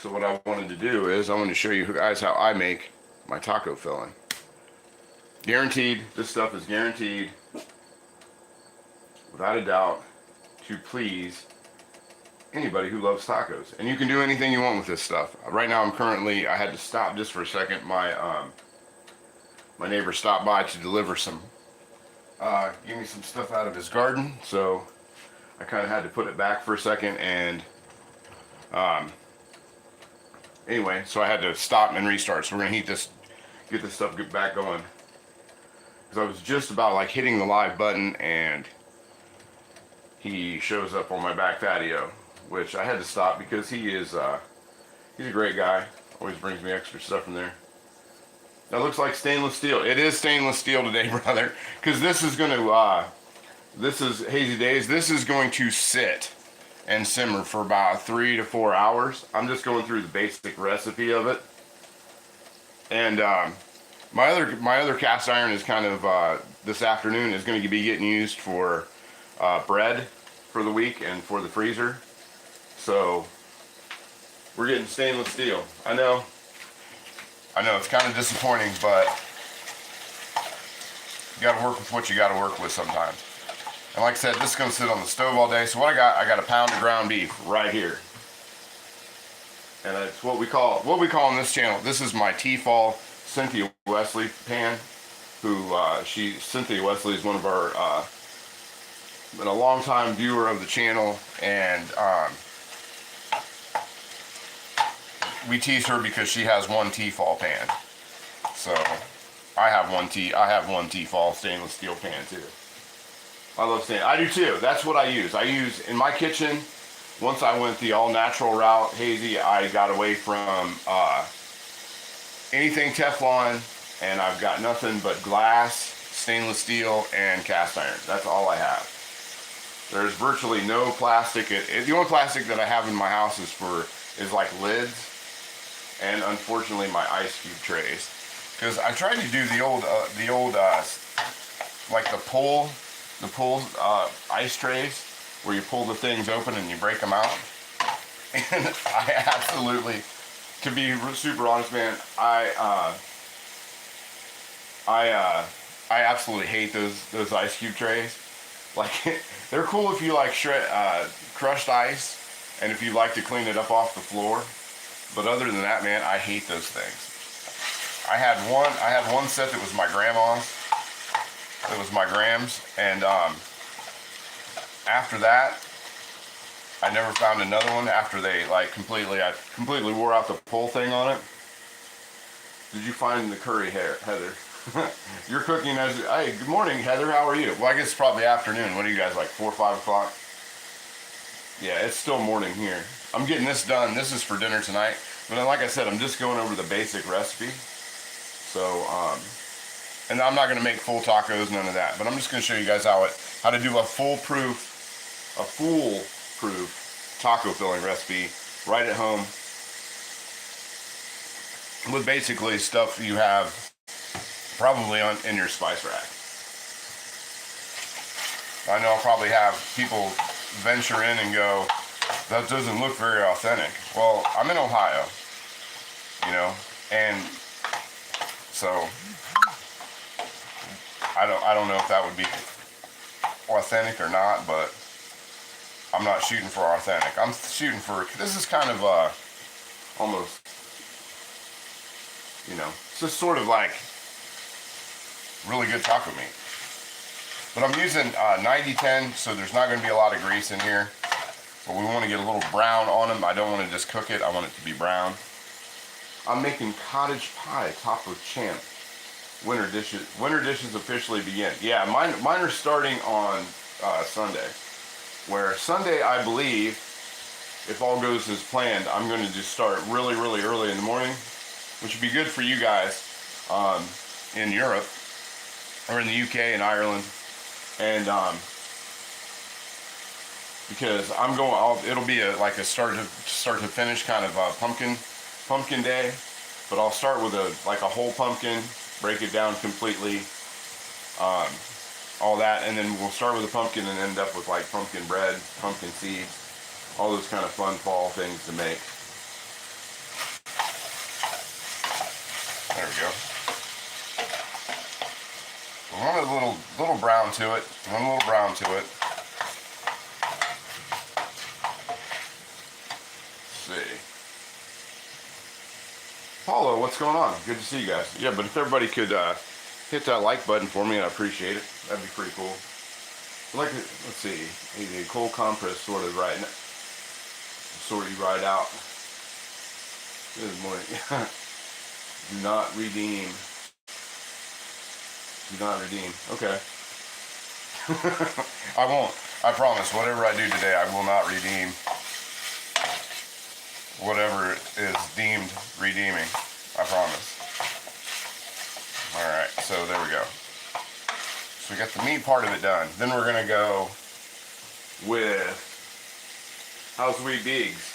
So what I wanted to do is I wanted to show you guys how I make my taco filling. Guaranteed, this stuff is guaranteed, without a doubt, to please anybody who loves tacos. And you can do anything you want with this stuff. Right now I had to stop just for a second. My neighbor stopped by to deliver some, give me some stuff out of his garden. So I kind of had to put it back for a second, and anyway, so I had to stop and restart. So we're gonna get this stuff back going. Because I was just about like hitting the live button, and he shows up on my back patio, which I had to stop because he's a great guy. Always brings me extra stuff from there. That looks like stainless steel. It is stainless steel today, brother. Because this is this is Hazy Days. This is going to sit and simmer for about 3 to 4 hours. I'm just going through the basic recipe of it. And my other cast iron is kind of this afternoon is going to be getting used for bread for the week and for the freezer. So we're getting stainless steel. I know it's kind of disappointing, but you got to work with what you got to work with sometimes. And like I said, this is going to sit on the stove all day. So what I got a pound of ground beef right here. And that's what we call on this channel. This is my T-Fall Cynthia Wesley pan. Cynthia Wesley is one of our, been a long time viewer of the channel, and we tease her because she has one T-Fall pan. So I have one T-Fall stainless steel pan too. I love stainless. I do too. That's what I use. I use in my kitchen. Once I went the all natural route, Hazy, I got away from anything Teflon, and I've got nothing but glass, stainless steel, and cast iron. That's all I have. There's virtually no plastic. The only plastic that I have in my house is like lids, and unfortunately my ice cube trays. Because I tried to do the old like the pull ice trays, where you pull the things open and you break them out. And I absolutely, to be super honest, man, I absolutely hate those ice cube trays. Like, they're cool if you like crushed ice, and if you like to clean it up off the floor. But other than that, man, I hate those things. I had one set that was my grandma's. It was my grams, and after that, I never found another one after they I completely wore out the pull thing on it. Did you find the curry, Heather? You're cooking as, hey, good morning, Heather, how are you? Well, I guess it's probably afternoon. What are you guys, like 4 or 5 o'clock? Yeah, it's still morning here. I'm getting this done. This is for dinner tonight. But then, like I said, I'm just going over the basic recipe. So, and I'm not going to make full tacos, none of that. But I'm just going to show you guys how to do a foolproof taco filling recipe right at home with basically stuff you have probably in your spice rack. I know I'll probably have people venture in and go, that doesn't look very authentic. Well, I'm in Ohio, and so I don't know if that would be authentic or not, but I'm not shooting for authentic. I'm shooting for, this is kind of almost, it's just sort of like really good taco meat. But I'm using 90-10, so there's not going to be a lot of grease in here. But we want to get a little brown on them. I don't want to just cook it. I want it to be brown. I'm making cottage pie topped with champ. Winter dishes officially begin. Yeah, mine are starting on Sunday. Where Sunday, I believe, if all goes as planned, I'm going to just start really, really early in the morning, which would be good for you guys in Europe or in the UK and Ireland, and because I'm going, it'll be like a start to finish kind of pumpkin day, but I'll start with a whole pumpkin, break it down completely, all that, and then we'll start with a pumpkin and end up with like pumpkin bread, pumpkin seeds, all those kind of fun fall things to make. There we go. One little brown to it. One little brown to it. Let's see. Paulo, what's going on? Good to see you guys. Yeah, but if everybody could hit that like button for me, I'd appreciate it. That'd be pretty cool. Like, let's see, a cold compress sort you right out. Good morning. Do not redeem. Do not redeem. Okay. I won't. I promise. Whatever I do today, I will not redeem whatever is deemed redeeming. I promise. Alright, so there we go. So we got the meat part of it done. Then we're gonna go with how's Wee Biggs?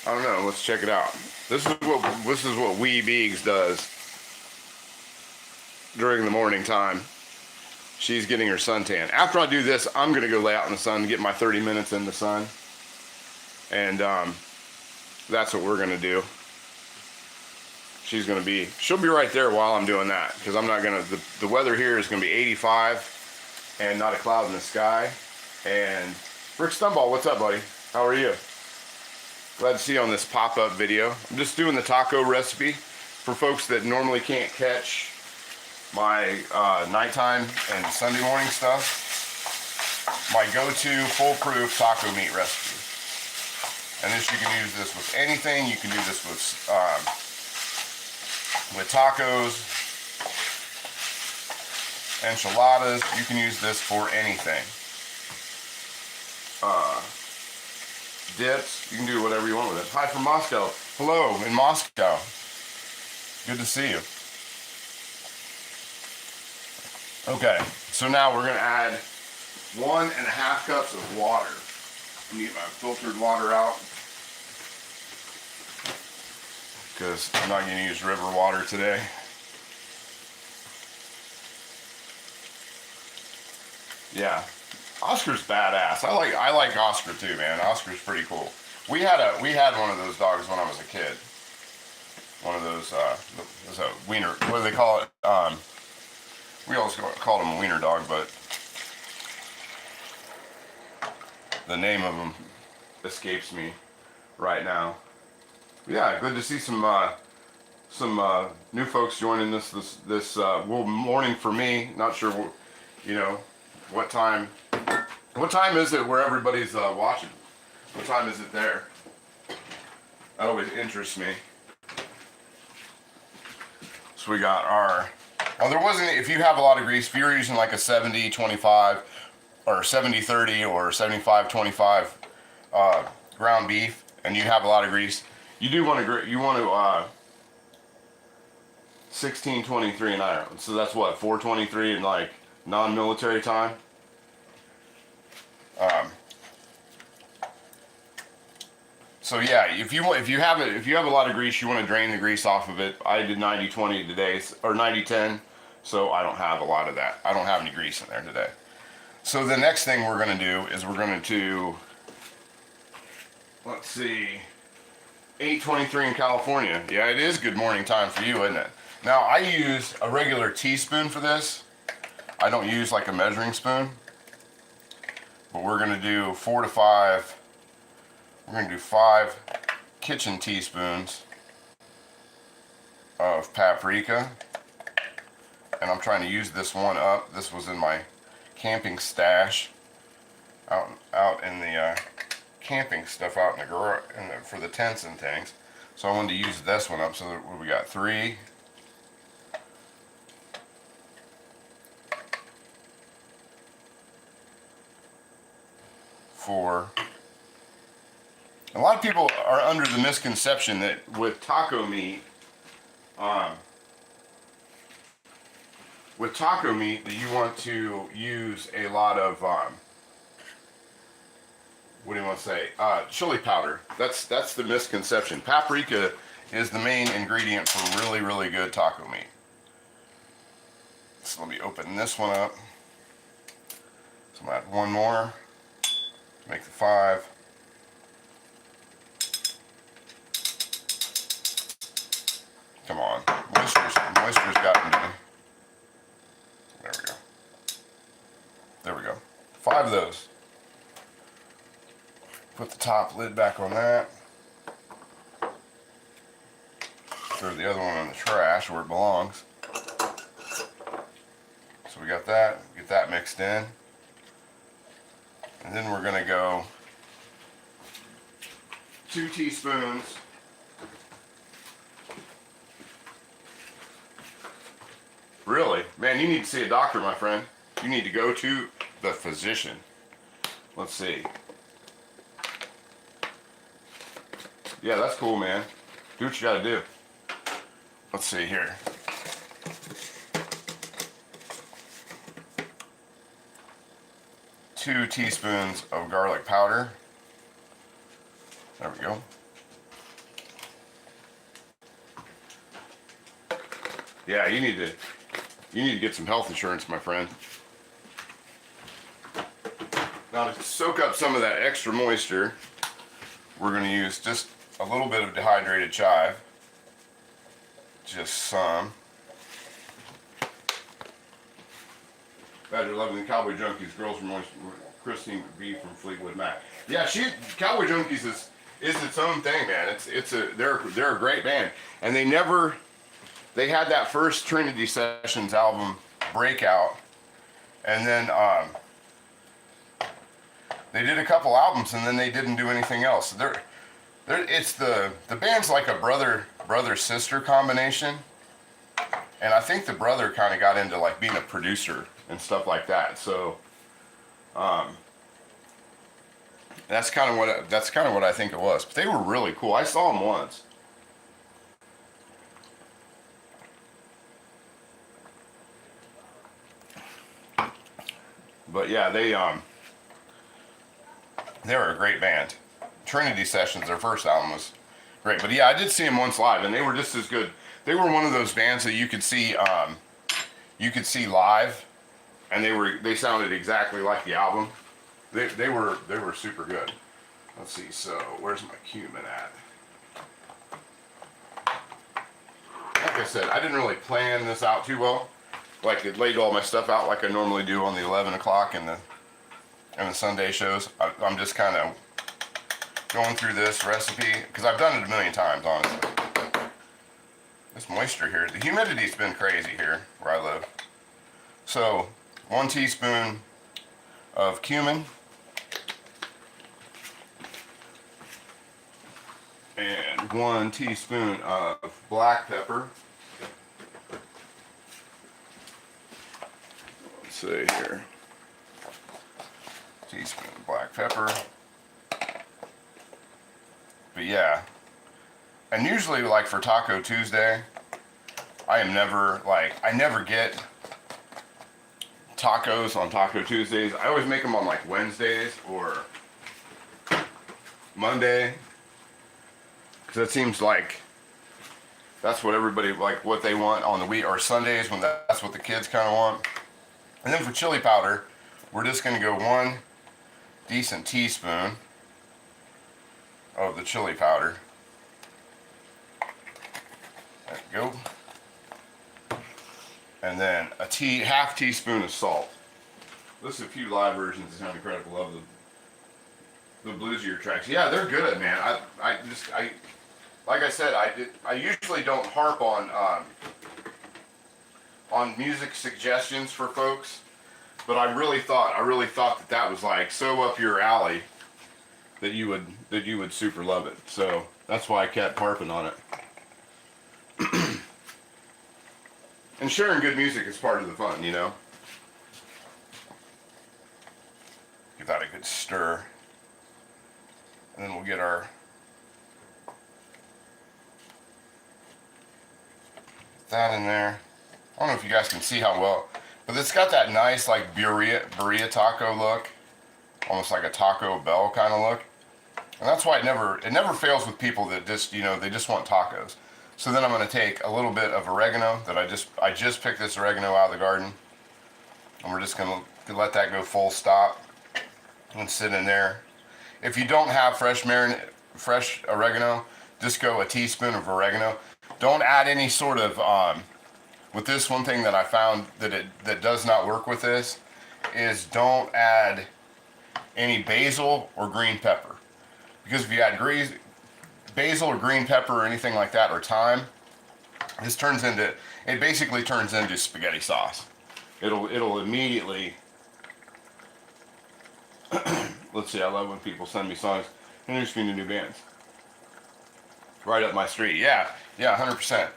I don't know, let's check it out. This is what Wee Biggs does during the morning time. She's getting her suntan. After I do this, I'm gonna go lay out in the sun and get my 30 minutes in the sun. And that's what we're gonna do. She'll be right there while I'm doing that, because I'm not gonna, the weather here is gonna be 85 and not a cloud in the sky. And Rick Stumball, what's up, buddy? How are you? Glad to see you on this pop-up video. I'm just doing the taco recipe for folks that normally can't catch my nighttime and Sunday morning stuff. My go-to foolproof taco meat recipe. And this, you can use this with anything. You can do this with tacos, enchiladas. You can use this for anything. Dips, you can do whatever you want with it. Hi from Moscow. Hello in Moscow. Good to see you. Okay, so now we're gonna add 1.5 cups of water. I'm gonna get my filtered water out, because I'm not going to use river water today. Yeah, Oscar's badass. I like Oscar too, man. Oscar's pretty cool. We had one of those dogs when I was a kid. One of those was a wiener. What do they call it? We always called him a wiener dog, but the name of him escapes me right now. Yeah, good to see some new folks joining this morning for me. Not sure, what time is it where everybody's watching? What time is it there? That always interests me. So we got our, there wasn't, if you have a lot of grease, if you're using like a 70-25 or 70-30 or 75-25 ground beef, and you have a lot of grease, you want to 1623 in Ireland. So that's what, 423 in like non-military time. So yeah, if you have a lot of grease, you want to drain the grease off of it. I did 90-20 today, or 90-10, so I don't have a lot of that. I don't have any grease in there today. So the next thing we're going to do is we're going to, let's see, 8:23 in California. Yeah, it is good morning time for you, isn't it? Now, I use a regular teaspoon for this. I don't use like a measuring spoon. But we're going to do 4 to 5. We're going to do 5 kitchen teaspoons of paprika. And I'm trying to use this one up. This was in my camping stash out in the camping stuff out in the garage for the tents and things. So I wanted to use this one up. So that we got 3, 4. A lot of people are under the misconception that with taco meat, that you want to use a lot of what do you want to say? Chili powder. That's the misconception. Paprika is the main ingredient for really, really good taco meat. So let me open this one up. So I'm gonna add one more to make the 5. Come on, gotten me. There we go. There we go. 5 of those. Put the top lid back on that. Throw the other one in the trash where it belongs. So we got that. Get that mixed in. And then we're going to go 2 teaspoons Really? Man, you need to see a doctor, my friend. You need to go to the physician. Let's see. Yeah, that's cool, man. Do what you gotta do. Let's see here. Two teaspoons of garlic powder. There we go. Yeah, you need to get some health insurance, my friend. Now to soak up some of that extra moisture, we're going to use just a little bit of dehydrated chive. Just some. Glad you're loving the Cowboy Junkies. Girls from Christine B from Fleetwood Mac. Yeah, Cowboy Junkies is its own thing, man. They're a great band, and they had that first Trinity Sessions album Breakout, and then they did a couple albums, and then they didn't do anything else. It's the band's like a brother sister combination, and I think the brother kind of got into like being a producer and stuff like that. So that's kind of what I think it was. But they were really cool. I saw them once. But yeah, they were a great band. Trinity Sessions, their first album, was great. But yeah, I did see them once live, and they were just as good. They were one of those bands that you could see live, and they sounded exactly like the album. They were super good. Let's see. So where's my cumin at? Like I said, I didn't really plan this out too well. Like, it laid all my stuff out like I normally do on the 11 o'clock and the Sunday shows. I'm just kind of going through this recipe because I've done it a million times, honestly. This moisture here, the humidity's been crazy here where I live. So 1 teaspoon of cumin and 1 teaspoon of black pepper. See here, teaspoon of black pepper. But yeah, and usually like for Taco Tuesday, I never get tacos on Taco Tuesdays. I always make them on like Wednesdays or Monday, because it seems like that's what everybody, like what they want on the week, or Sundays when that's what the kids kind of want. And then for chili powder, we're just going to go 1 decent teaspoon of the chili powder. There we go. And then half teaspoon of salt. Listen to a few live versions of Sound Incredible. Love the bluesier tracks. Yeah, they're good, man. I like I said, I usually don't harp on music suggestions for folks, but I really thought that was like so up your alley that you would super love it. So that's why I kept harping on it. And sharing good music is part of the fun, you know. Give that a good stir, and then we'll get that in there. I don't know if you guys can see how well, but it's got that nice like birria taco look, almost like a Taco Bell kind of look, and that's why it never fails with people that just, you know, they just want tacos. So then I'm going to take a little bit of oregano that I just picked this oregano out of the garden, and we're just going to let that go full stop and sit in there. If you don't have fresh oregano, just go a teaspoon of oregano. Don't add any sort of with this, one thing that I found that does not work with this is don't add any basil or green pepper. Because if you add basil or green pepper or anything like that, or thyme, it basically turns into spaghetti sauce. It'll immediately, let's see, I love when people send me songs, introduce me to new bands. Right up my street. Yeah, 100%.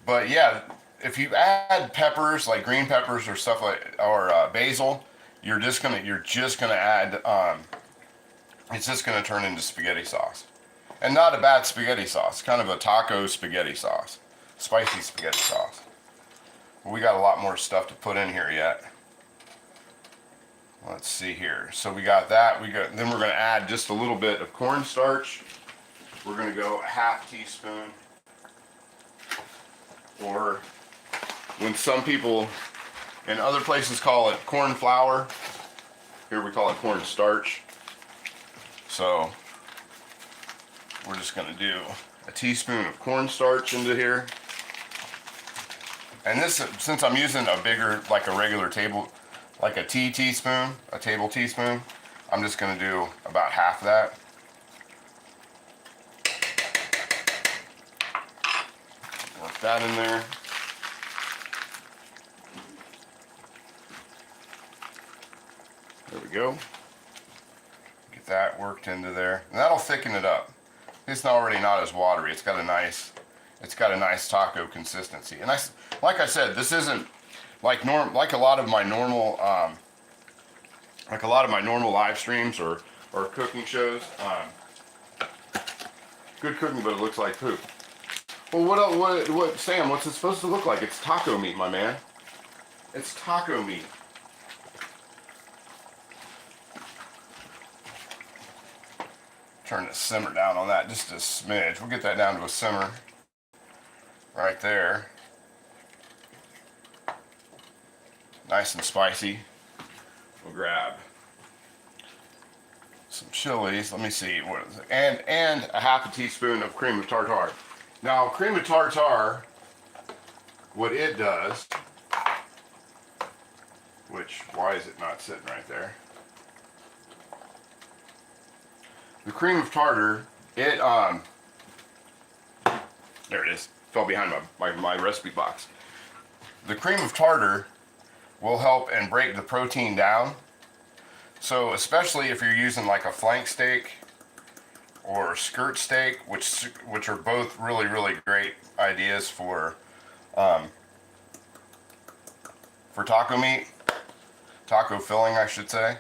But yeah, if you add peppers, like green peppers or stuff like, or basil, you're just gonna add, it's just gonna turn into spaghetti sauce. And not a bad spaghetti sauce, kind of a taco spaghetti sauce. Spicy spaghetti sauce. We got a lot more stuff to put in here yet. Let's see here. So we got that. Then we're going to add just a little bit of cornstarch. We're going to go a half teaspoon. Or when some people in other places call it corn flour, here we call it cornstarch. So we're just going to do a teaspoon of cornstarch into here. And this, since I'm using a bigger, like a regular table, like a teaspoon, a table teaspoon, I'm just going to do about half that. Work that in there. There we go. Get that worked into there. And that'll thicken it up. It's already not as watery. It's got a nice taco consistency. And like I said, this isn't like a lot of my normal live streams or cooking shows. Good cooking, but it looks like poop. Well, what Sam? What's it supposed to look like? It's taco meat, my man. It's taco meat. Turn the simmer down on that just a smidge. We'll get that down to a simmer right there. Nice and spicy. We'll grab some chilies. Let me see, what is it? And a half a teaspoon of cream of tartar. Now, cream of tartar, what it does, why is it not sitting right there? The cream of tartar, there it is. Fell behind my recipe box. The cream of tartar will help and break the protein down. So especially if you're using like a flank steak or skirt steak, which are both really, really great ideas for taco meat, taco filling, I should say.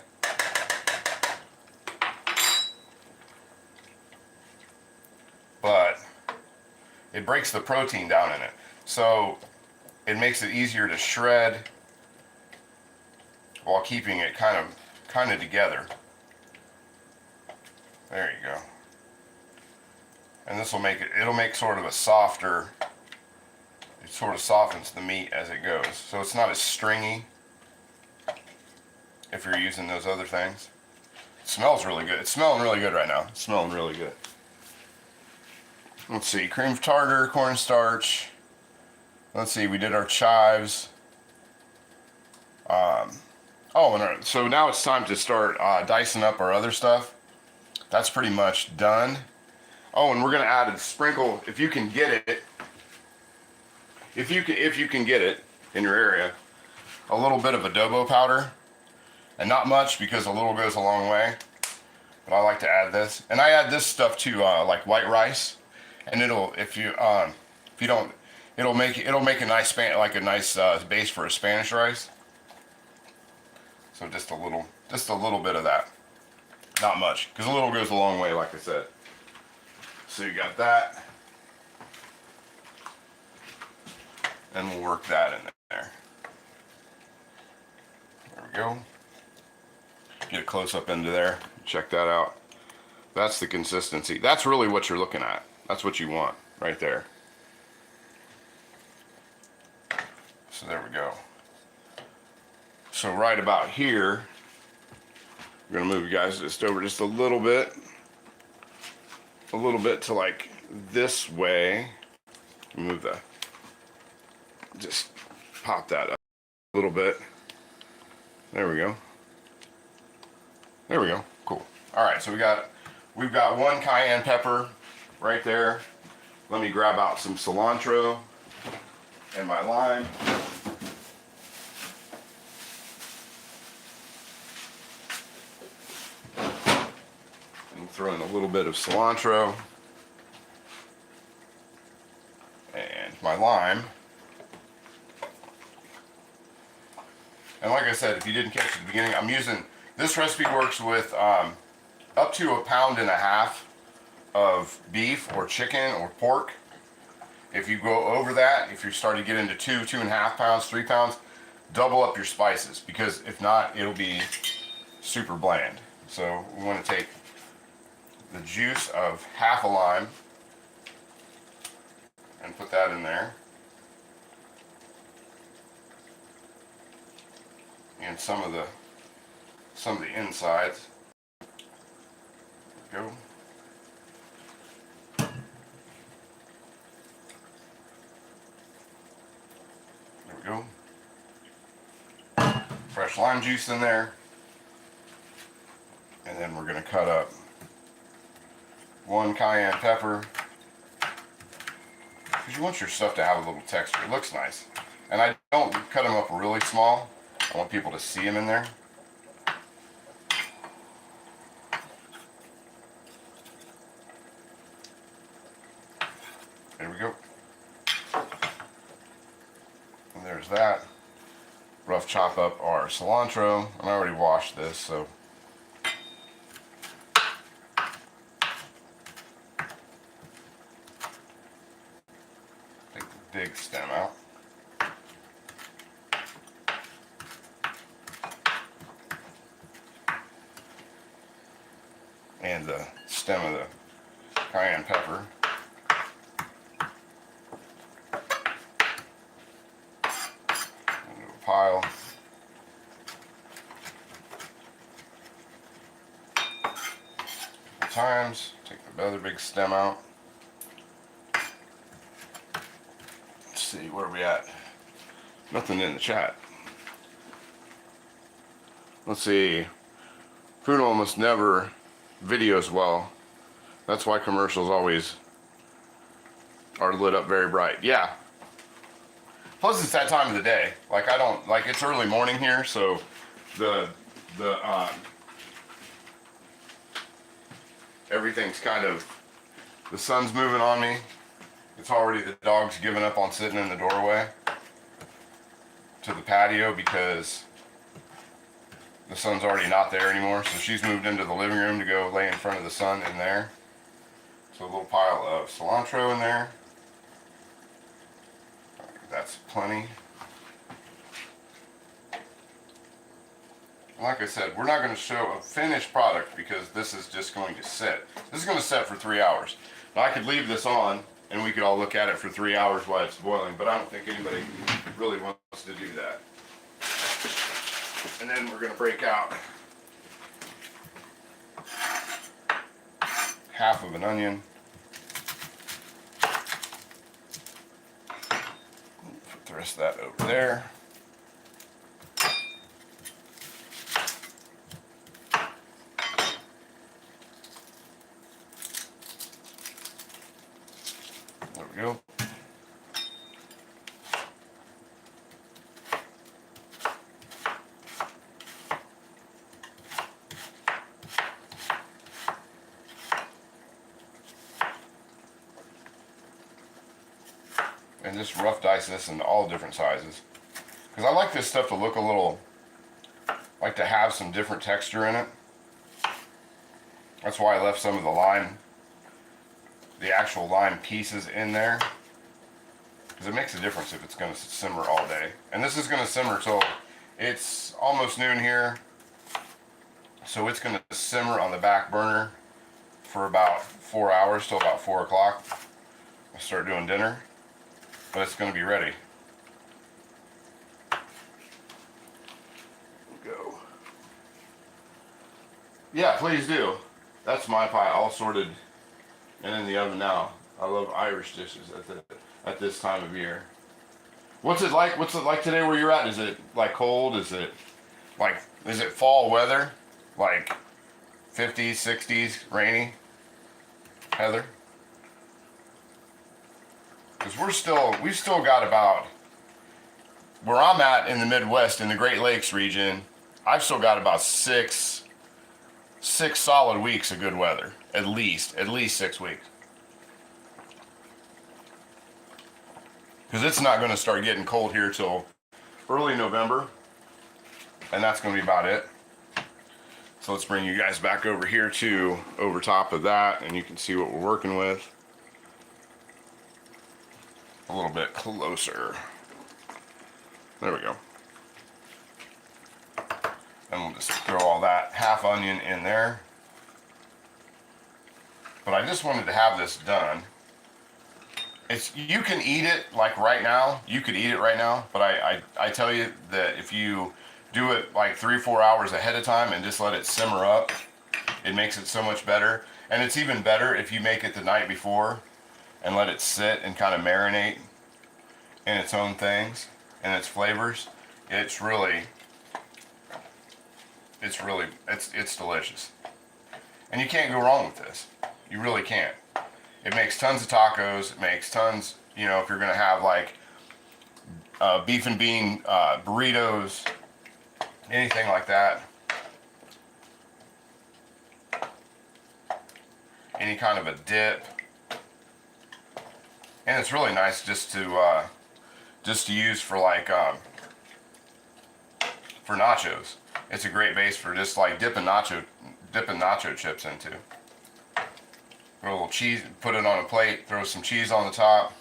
But it breaks the protein down in it, so it makes it easier to shred while keeping it kind of together. There you go. And this will it'll make sort of a softer, it sort of softens the meat as it goes, so it's not as stringy if you're using those other things. It smells really good. It's smelling really good right now. It's smelling really good. Let's see, cream of tartar, cornstarch. Let's see, we did our chives. So now it's time to start dicing up our other stuff. That's pretty much done. Oh, and we're gonna add a sprinkle, if you can get it. If you can get it in your area, a little bit of adobo powder, and not much because a little goes a long way. But I like to add this, and I add this stuff to like white rice. And it'll make a nice base for a Spanish rice. So just a little bit of that, not much, because a little goes a long way, like I said. So you got that, and we'll work that in there. There we go. Get a close up into there. Check that out. That's the consistency. That's really what you're looking at. That's what you want right there. So there we go. So right about here, we're gonna move you guys just over just a little bit to like this way. Move just pop that up a little bit. There we go. There we go. Cool. All right, so we've got one cayenne pepper right there. Let me grab out some cilantro and my lime. And throw in a little bit of cilantro and my lime. And like I said, if you didn't catch it at the beginning, I'm using, this recipe works with up to 1.5 pounds of beef or chicken or pork. If you go over that, if you start to get into 2.5 pounds, 3 pounds, double up your spices, because if not, it'll be super bland. So we want to take the juice of half a lime and put that in there. And some of the insides. There we go. There we go. Fresh lime juice in there. And then we're going to cut up one cayenne pepper, because you want your stuff to have a little texture. It looks nice. And I don't cut them up really small. I want people to see them in there. There we go. And there's that. Rough chop up our cilantro. And I already washed this, so take the big stem out. And the stem of the cayenne pepper. Into a pile. Times, take the other big stem out. Let's see, where are we at? Nothing in the chat. Let's see. Food almost never videos well. That's why commercials always are lit up very bright. Yeah. Plus it's that time of the day. Like I don't, like it's early morning here, so everything's kind of, the sun's moving on me. It's already, the dog's giving up on sitting in the doorway to the patio because the sun's already not there anymore, so she's moved into the living room to go lay in front of the sun in there. So a little pile of cilantro in there. That's plenty. Like I said, we're not going to show a finished product because this is just going to sit. This is going to sit for 3 hours. Now I could leave this on and we could all look at it for 3 hours while it's boiling, but I don't think anybody really wants to do that. And then we're going to break out half of an onion. Put the rest of that over there. There we go. And just rough dice this into all different sizes. Because I like this stuff to look a little, like to have some different texture in it. That's why I left some of the lime, the actual lime pieces in there. Because it makes a difference if it's going to simmer all day. And this is going to simmer till it's almost noon here. So it's going to simmer on the back burner for about 4 hours till about 4 o'clock. I'll start doing dinner. But it's going to be ready. Go. Yeah, please do. That's my pie, all sorted and in the oven now. I love Irish dishes at this time of year. What's it like? What's it like today where you're at? Is it like cold? Is it fall weather? Like 50s, 60s, rainy? Heather? Because we've still got about, where I'm at in the Midwest, in the Great Lakes region, I've still got about six solid weeks of good weather. At least 6 weeks. Because it's not going to start getting cold here till early November. And that's going to be about it. So let's bring you guys back over here to over top of that, and you can see what we're working with. A little bit closer. There we go. And we'll just throw all that half onion in there. But I just wanted to have this done. You can eat it like right now. You could eat it right now, but I tell you that if you do it like 3-4 hours ahead of time and just let it simmer up, it makes it so much better. And it's even better if you make it the night before and let it sit and kind of marinate in its own things and its flavors. It's delicious. And you can't go wrong with this. You really can't. It makes tons of tacos. It makes tons, if you're going to have like beef and bean burritos, anything like that. Any kind of a dip. And it's really nice just to use for like for nachos. It's a great base for just like dipping nacho chips into. Throw a little cheese, put it on a plate, throw some cheese on the top,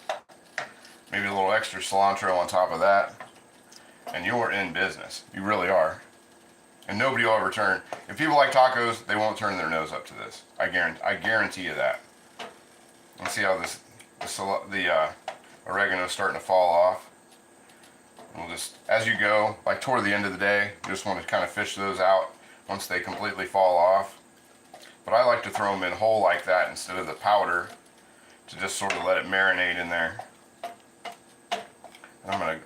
maybe a little extra cilantro on top of that, and you're in business. You really are. And nobody will ever turn. If people like tacos, they won't turn their nose up to this. I guarantee you that. Let's see how the oregano's starting to fall off. We'll just, as you go, like toward the end of the day, you just want to kind of fish those out once they completely fall off. But I like to throw them in whole like that instead of the powder, to just sort of let it marinate in there. And I'm going to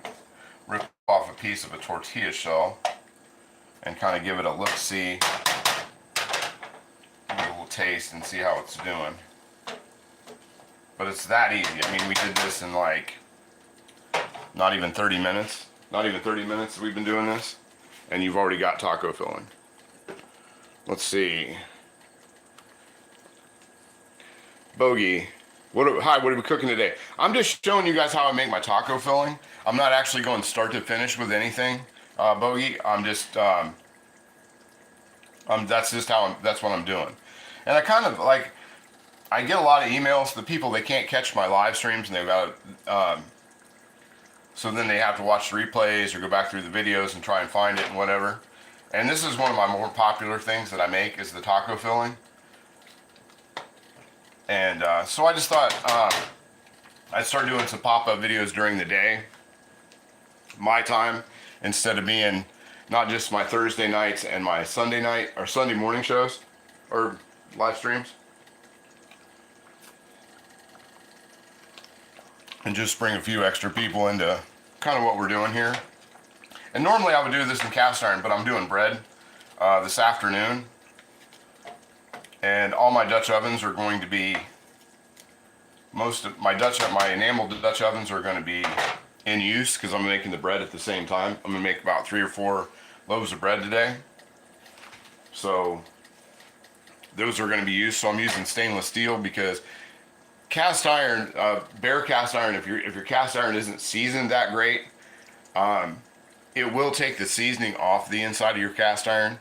rip off a piece of a tortilla shell and kind of give it a look-see, give it a little taste and see how it's doing. But it's that easy. I mean, we did this in like not even 30 minutes. Not even 30 minutes we've been doing this, and you've already got taco filling. Let's see. Bogey, what are we cooking today? I'm just showing you guys how I make my taco filling. I'm not actually going start to finish with anything, Bogey. I'm just, that's what I'm doing. And I kind of like, I get a lot of emails. The people, they can't catch my live streams, and they've got, so then they have to watch the replays or go back through the videos and try and find it and whatever. And this is one of my more popular things that I make, is the taco filling. And so I just thought I'd start doing some pop-up videos during the day, my time, instead of being not just my Thursday nights and my Sunday night or Sunday morning shows or live streams. And just bring a few extra people into kind of what we're doing here. And normally I would do this in cast iron, but I'm doing bread this afternoon. And all my Dutch ovens are going to be, most of my enameled Dutch ovens are going to be in use because I'm making the bread at the same time. I'm going to make about 3 or 4 loaves of bread today. So those are going to be used. So I'm using stainless steel because cast iron, bare cast iron, if your cast iron isn't seasoned that great, it will take the seasoning off the inside of your cast iron.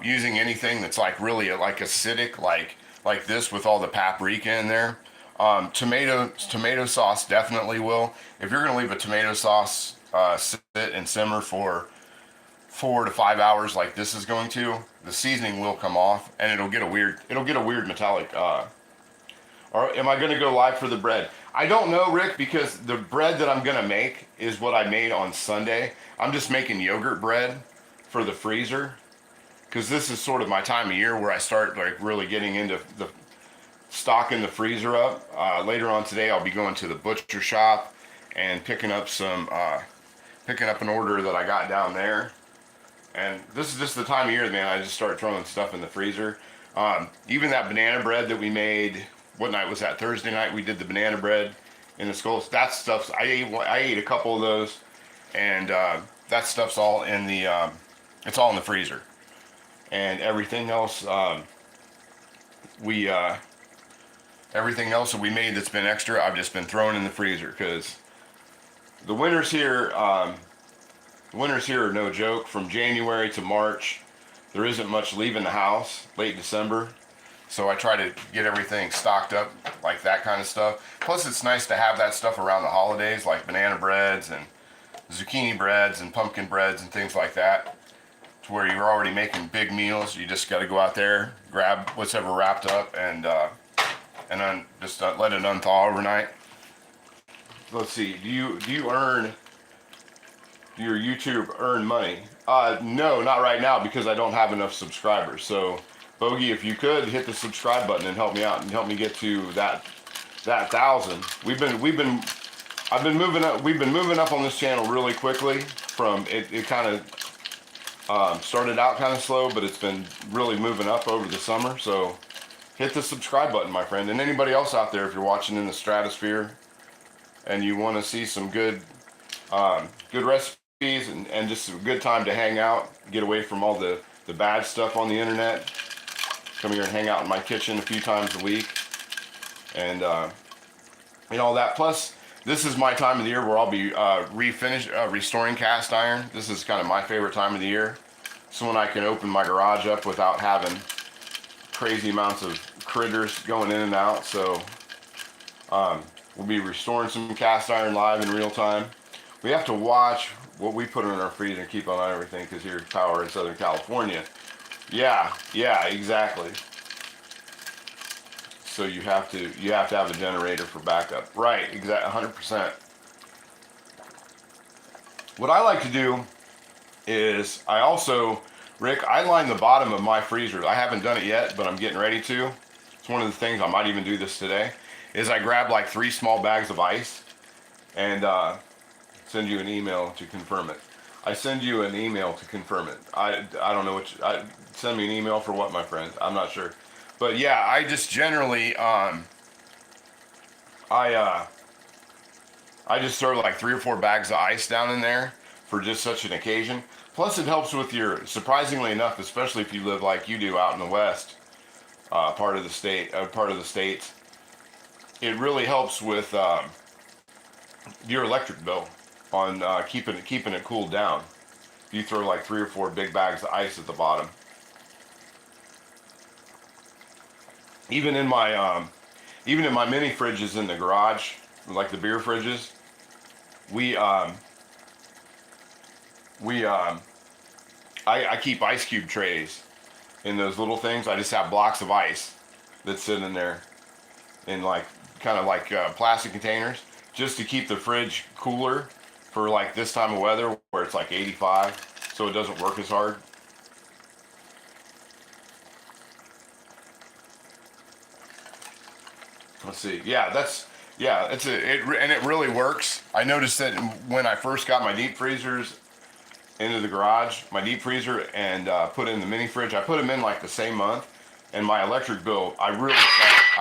Using anything that's like really like acidic, like this with all the paprika in there. Tomato sauce definitely will. If you're gonna leave a tomato sauce sit and simmer for 4 to 5 hours like this is going to, the seasoning will come off and it'll get a weird metallic. Or am I gonna go live for the bread? I don't know, Rick, because the bread that I'm gonna make is what I made on Sunday. I'm just making yogurt bread for the freezer, because this is sort of my time of year where I start like really getting into the stocking the freezer up. Later on today, I'll be going to the butcher shop and picking up an order that I got down there. And this is just the time of year, man. I just start throwing stuff in the freezer. Even that banana bread that we made. What night was that? Thursday night we did the banana bread in the skulls. That stuff's I ate a couple of those, and that stuff's all in the it's all in the freezer. And everything else we everything else that we made that's been extra, I've just been throwing in the freezer because the winters here. Winters here are no joke. From January to March, there isn't much leaving the house. Late December, so I try to get everything stocked up, like that kind of stuff. Plus, it's nice to have that stuff around the holidays, like banana breads and zucchini breads and pumpkin breads and things like that. To where you're already making big meals, you just got to go out there, grab what's ever wrapped up, and just let it unthaw overnight. Let's see. Do you earn? Do your YouTube earn money? No, not right now because I don't have enough subscribers. So, Bogey, if you could hit the subscribe button and help me out and help me get to that 1,000. We've been moving up on this channel really quickly. From it kind of started out kind of slow, but it's been really moving up over the summer. So, hit the subscribe button, my friend, and anybody else out there, if you're watching in the stratosphere and you want to see some good recipes. And just a good time to hang out, get away from all the bad stuff on the internet. Come here and hang out in my kitchen a few times a week, and all that. Plus, this is my time of the year where I'll be restoring cast iron. This is kind of my favorite time of the year. So when I can open my garage up without having crazy amounts of critters going in and out. So we'll be restoring some cast iron live in real time. We have to watch what we put in our freezer and keep on everything because here's power in Southern California. Yeah, exactly. So you have to have a generator for backup. Right, exactly, 100%. What I like to do is Rick, I line the bottom of my freezer. I haven't done it yet, but I'm getting ready to. It's one of the things, I might even do this today, is I grab like 3 small bags of ice and send you an email to confirm it. I send you an email to confirm it. I don't know send me an email for what, my friend? I'm not sure. But yeah, I just generally I just throw like 3 or 4 bags of ice down in there for just such an occasion. Plus it helps with your, surprisingly enough, especially if you live like you do out in the west part of the states, it really helps with your electric bill on keeping it cooled down. You throw like 3 or 4 big bags of ice at the bottom. Even in my mini fridges in the garage, like the beer fridges, I keep ice cube trays in those little things. I just have blocks of ice that sit in there in kind of like plastic containers, just to keep the fridge cooler for like this time of weather where it's like 85, so it doesn't work as hard. Let's see. Yeah, and it really works. I noticed that when I first got my deep freezers into the garage, my deep freezer, and put in the mini fridge, I put them in like the same month, and my electric bill, I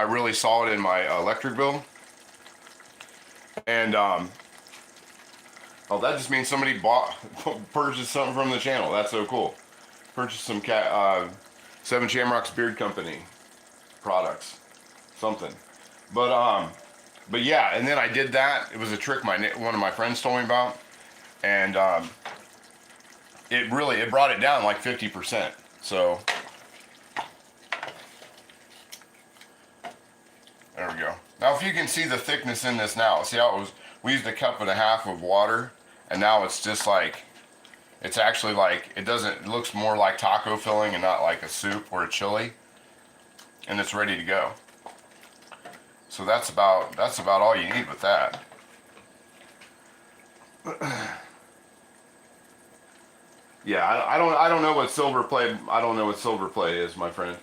really saw it in my electric bill. And oh, that just means somebody purchased something from the channel. That's so cool. Purchased some Seven Shamrocks Beard Company products, something. But yeah, and then I did that. It was a trick one of my friends told me about, and it brought it down like 50%. So there we go. Now, if you can see the thickness in this now, see how it was. We used 1.5 cups of water, and now it's just like, it's actually like, it looks more like taco filling and not like a soup or a chili, and it's ready to go. So that's about all you need with that. Yeah, I don't know what silver play. I don't know what silver play is, my friend.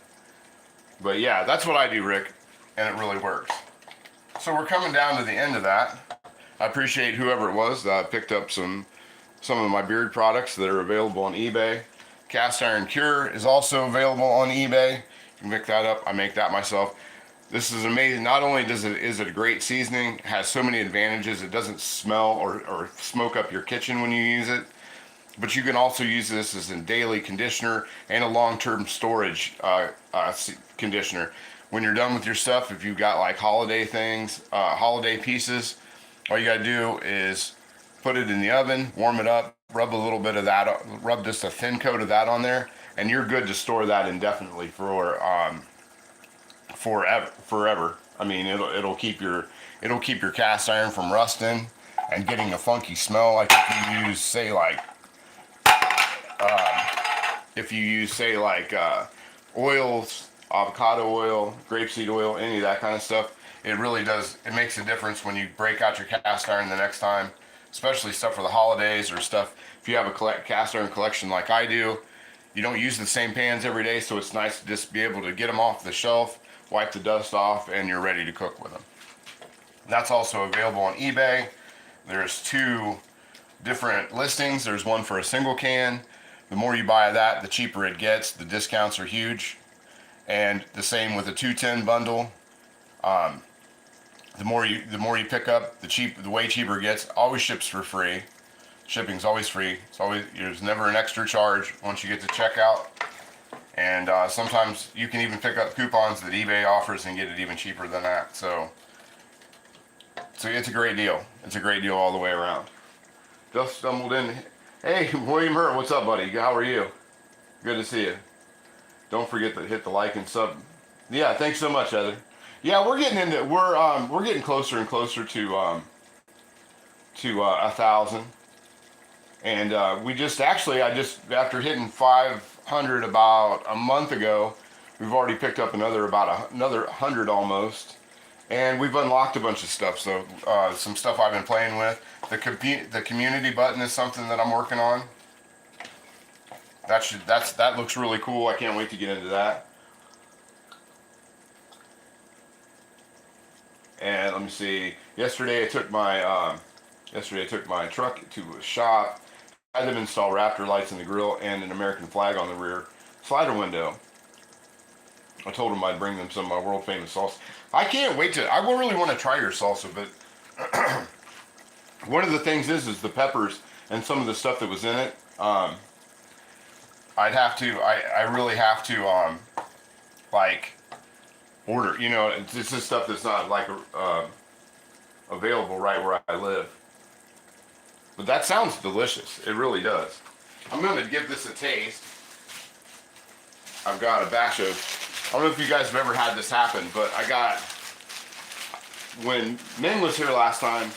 But yeah, that's what I do, Rick, and it really works. So we're coming down to the end of that. I appreciate whoever it was that picked up some of my beard products that are available on eBay. Cast iron cure is also available on eBay. You can pick that up. I make that myself. This is amazing. Not only is it a great seasoning, it has so many advantages. It doesn't smell or smoke up your kitchen when you use it. But you can also use this as a daily conditioner and a long-term storage conditioner. When you're done with your stuff, if you've got like holiday things, holiday pieces, all you gotta do is put it in the oven, warm it up, rub a little bit of that, rub just a thin coat of that on there, and you're good to store that indefinitely for forever. I mean, it'll keep your cast iron from rusting and getting a funky smell. Like if you use say like oils, avocado oil, grapeseed oil, any of that kind of stuff, it really does. It makes a difference when you break out your cast iron the next time, especially stuff for the holidays or stuff. If you have a cast iron collection like I do, you don't use the same pans every day, so it's nice to just be able to get them off the shelf, wipe the dust off, and you're ready to cook with them. That's also available on eBay. There's 2 different listings. There's one for a single can. The more you buy of that, the cheaper it gets. The discounts are huge. And the same with a 210 bundle. The more you pick up, the way cheaper it gets. Always ships for free. Shipping's always free. There's never an extra charge once you get to checkout. And sometimes you can even pick up coupons that eBay offers and get it even cheaper than that. So it's a great deal. It's a great deal all the way around. Just stumbled in. Hey, William Hurt, what's up, buddy? How are you? Good to see you. Don't forget to hit the like and sub. Yeah, thanks so much, Heather. Yeah, we're getting closer and closer to 1,000. And I just after hitting 500 about a month ago, we've already picked up another 100 almost, and we've unlocked a bunch of stuff. So some stuff I've been playing with. The community button is something that I'm working on. That looks really cool. I can't wait to get into that. And let me see. Yesterday I took my truck to a shop. Had them install Raptor lights in the grill and an American flag on the rear slider window. I told them I'd bring them some of my world famous salsa. I can't wait I really want to try your salsa, but one of the things is the peppers and some of the stuff that was in it. I really have to like order. You know, it's just stuff that's not like available right where I live. But that sounds delicious. It really does. I'm going to give this a taste. I've got a batch of, I don't know if you guys have ever had this happen, but when Min was here last time,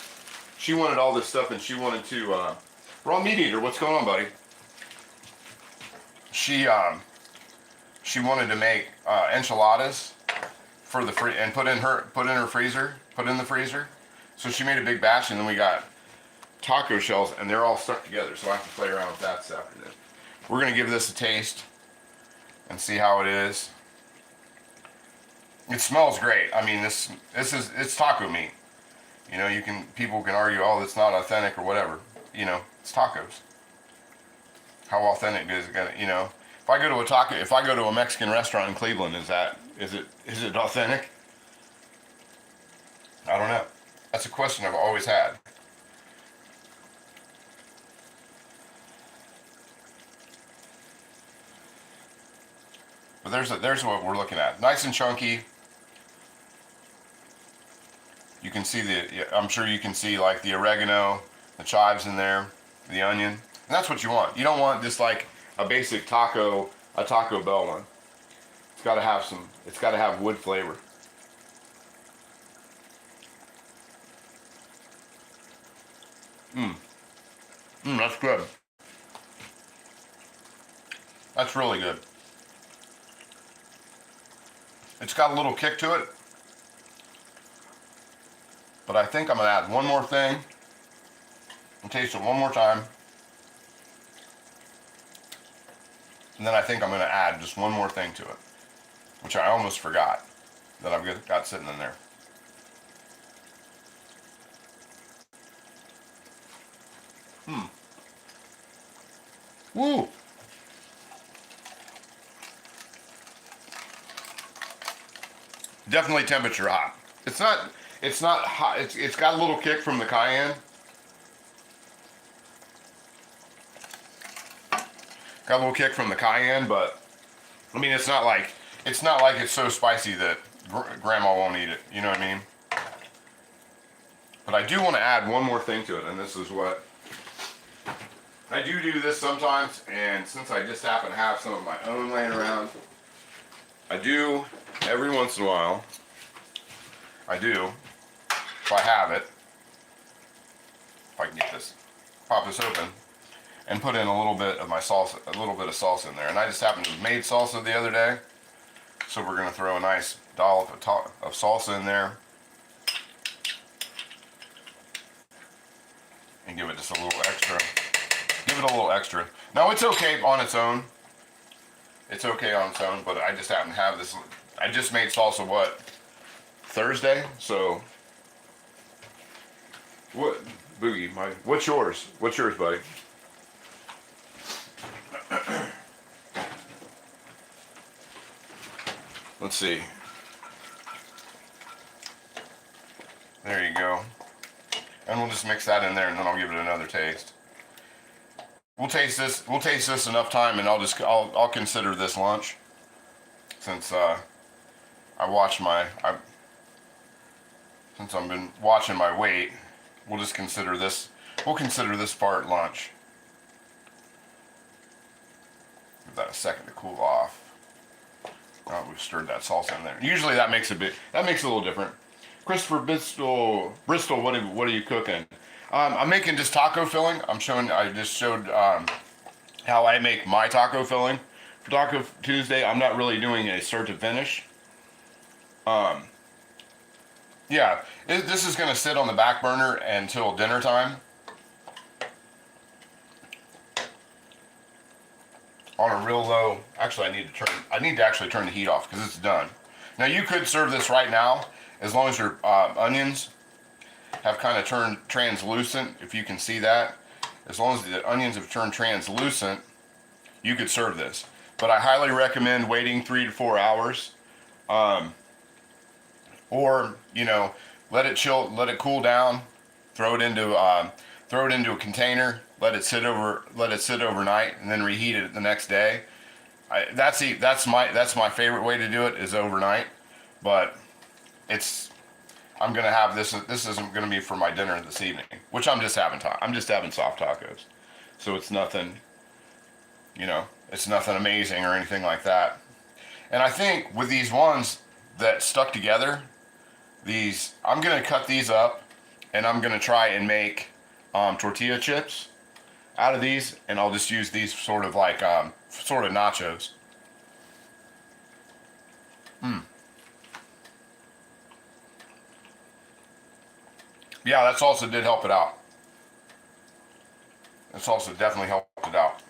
she wanted all this stuff and she wanted to, raw meat eater, what's going on, buddy? She wanted to make enchiladas for the and put in the freezer. So she made a big batch, and then we got taco shells, and they're all stuck together, so I have to play around with that this afternoon. We're gonna give this a taste and see how it is. It smells great. I mean, it's taco meat. You know, people can argue, oh, it's not authentic or whatever. You know, it's tacos. How authentic is it gonna? You know, if I go to a Mexican restaurant in Cleveland, is it authentic? I don't know. That's a question I've always had. But there's what we're looking at. Nice and chunky. You can see I'm sure you can see like the oregano, the chives in there, the onion. And that's what you want. You don't want just like a basic a Taco Bell one. It's got to have wood flavor. That's good. That's really good. It's got a little kick to it. But I think I'm going to add one more thing and taste it one more time. And then I think I'm going to add just one more thing to it, which I almost forgot that I've got sitting in there. Woo! Definitely temperature hot. It's not hot. It's got a little kick from the cayenne. Got a little kick from the cayenne, but I mean, it's not like it's so spicy that grandma won't eat it. You know what I mean? But I do want to add one more thing to it, and this is what I do this sometimes. And since I just happen to have some of my own laying around, I do every once in a while. I do, if I have it, if I can get this, pop this open, and put in a little bit of my salsa, a little bit of salsa in there. And I just happened to have made salsa the other day, so we're gonna throw a nice dollop of salsa in there, and give it just a little extra. Give it a little extra. Now it's okay on its own. It's okay on its own, but I just happen to have this. I just made salsa Thursday, so what, Boogie? What's yours? What's yours, buddy? Let's see. There you go. And we'll just mix that in there, and then I'll give it another taste. We'll taste this. We'll taste this enough time, and I'll consider this lunch, since since I've been watching my weight. We'll just consider this. We'll consider this part lunch. Give that a second to cool off. Oh, we've stirred that salsa in there. Usually that makes it a little different. Christopher Bristol, what are you cooking? I'm making just taco filling. I just showed how I make my taco filling for Taco Tuesday. I'm not really doing a start to finish. Yeah, this is gonna sit on the back burner until dinner time. On a real low. Actually, I need to actually turn the heat off because it's done. Now you could serve this right now, as long as your onions have kind of turned translucent, if you can see that. As long as the onions have turned translucent, you could serve this. But I highly recommend waiting 3 to 4 hours. Or, let it chill, let it cool down, throw it into a container, let it sit overnight, and then reheat it the next day. That's my favorite way to do it, is overnight. But I'm gonna have this. This isn't gonna be for my dinner this evening, which I'm just having soft tacos, so it's nothing. It's nothing amazing or anything like that. And I think with these ones that stuck together, I'm gonna cut these up, and I'm gonna try and make tortilla chips out of these, and I'll just use these sort of nachos. Yeah, that salsa did help it out. That salsa definitely helped it out.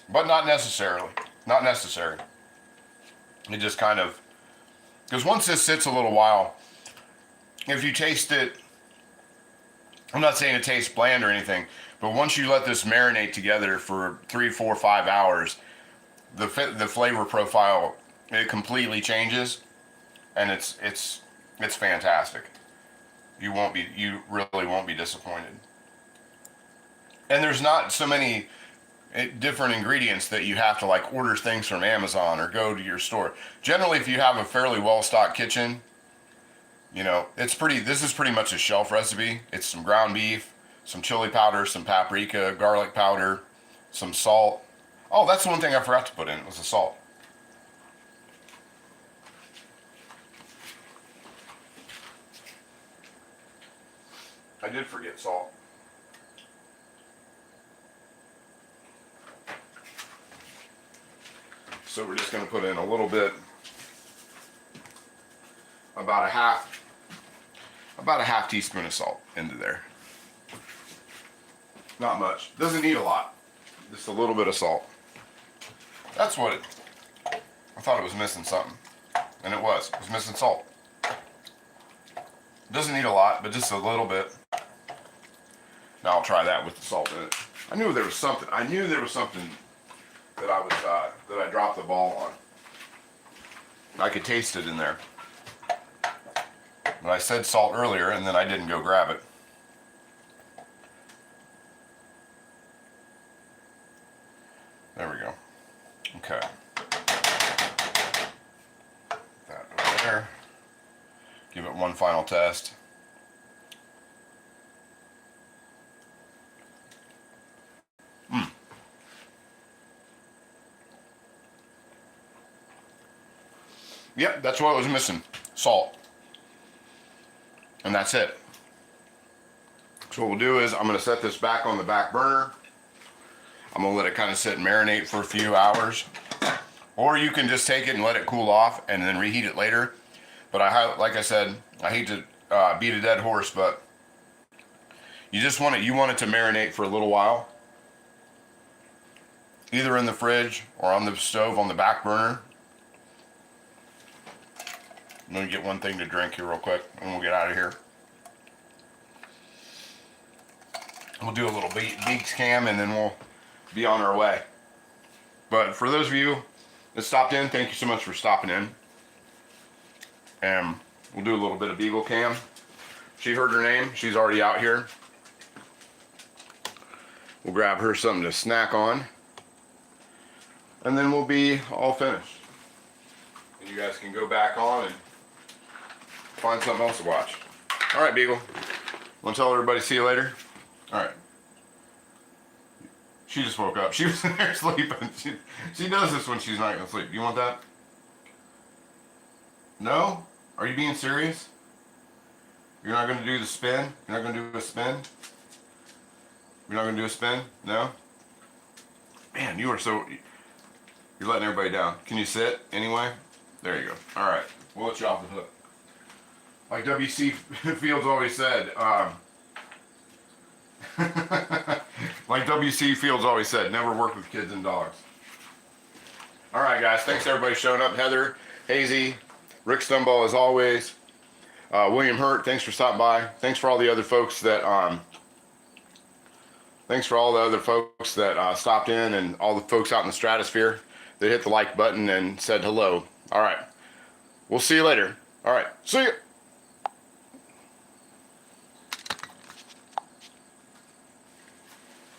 But not necessarily. Not necessary. It just kind of... Because once this sits a little while, if you taste it... I'm not saying it tastes bland or anything, but once you let this marinate together for 3, 4, 5 hours, the flavor profile, it completely changes, and it's fantastic. You really won't be disappointed. And there's not so many different ingredients that you have to order things from Amazon or go to your store. Generally, if you have a fairly well-stocked kitchen, this is pretty much a shelf recipe. It's some ground beef, some chili powder, some paprika, garlic powder, some salt. Oh, that's the one thing I forgot to put in, was the salt. I did forget salt. So we're just going to put in a little bit, about a half teaspoon of salt into there. Not much. Doesn't need a lot. Just a little bit of salt. That's what I thought it was missing something. And it was. It was missing salt. Doesn't need a lot, but just a little bit. Now I'll try that with the salt in it. I knew there was something. I knew there was something that I dropped the ball on. I could taste it in there. And I said salt earlier, and then I didn't go grab it. There we go. Okay. That over there. Give it one final test. Yep, that's what was missing. Salt. And that's it. So what we'll do is I'm going to set this back on the back burner. I'm going to let it kind of sit and marinate for a few hours. Or you can just take it and let it cool off and then reheat it later. But like I said, I hate to beat a dead horse, but you want it to marinate for a little while. Either in the fridge or on the stove on the back burner. I'm going to get one thing to drink here real quick and we'll get out of here. We'll do a little beaks cam and then we'll be on our way. But for those of you that stopped in, thank you so much for stopping in. And we'll do a little bit of beagle cam. She heard her name. She's already out here. We'll grab her something to snack on. And then we'll be all finished. And you guys can go back on and find something else to watch. All right, Beagle. Want to tell everybody see you later? All right. She just woke up. She was in there sleeping. She does this when she's not going to sleep. You want that? No? Are you being serious? You're not going to do the spin? You're not going to do a spin? You're not going to do a spin? No? Man, you're letting everybody down. Can you sit anyway? There you go. All right. We'll let you off the hook. Like W.C. Fields always said, never work with kids and dogs. All right, guys. Thanks to everybody showing up. Heather, Hazy, Rick Stumbaugh as always. William Hurt, thanks for stopping by. Thanks for all the other folks that stopped in, and all the folks out in the stratosphere that hit the like button and said hello. All right. We'll see you later. All right. See you.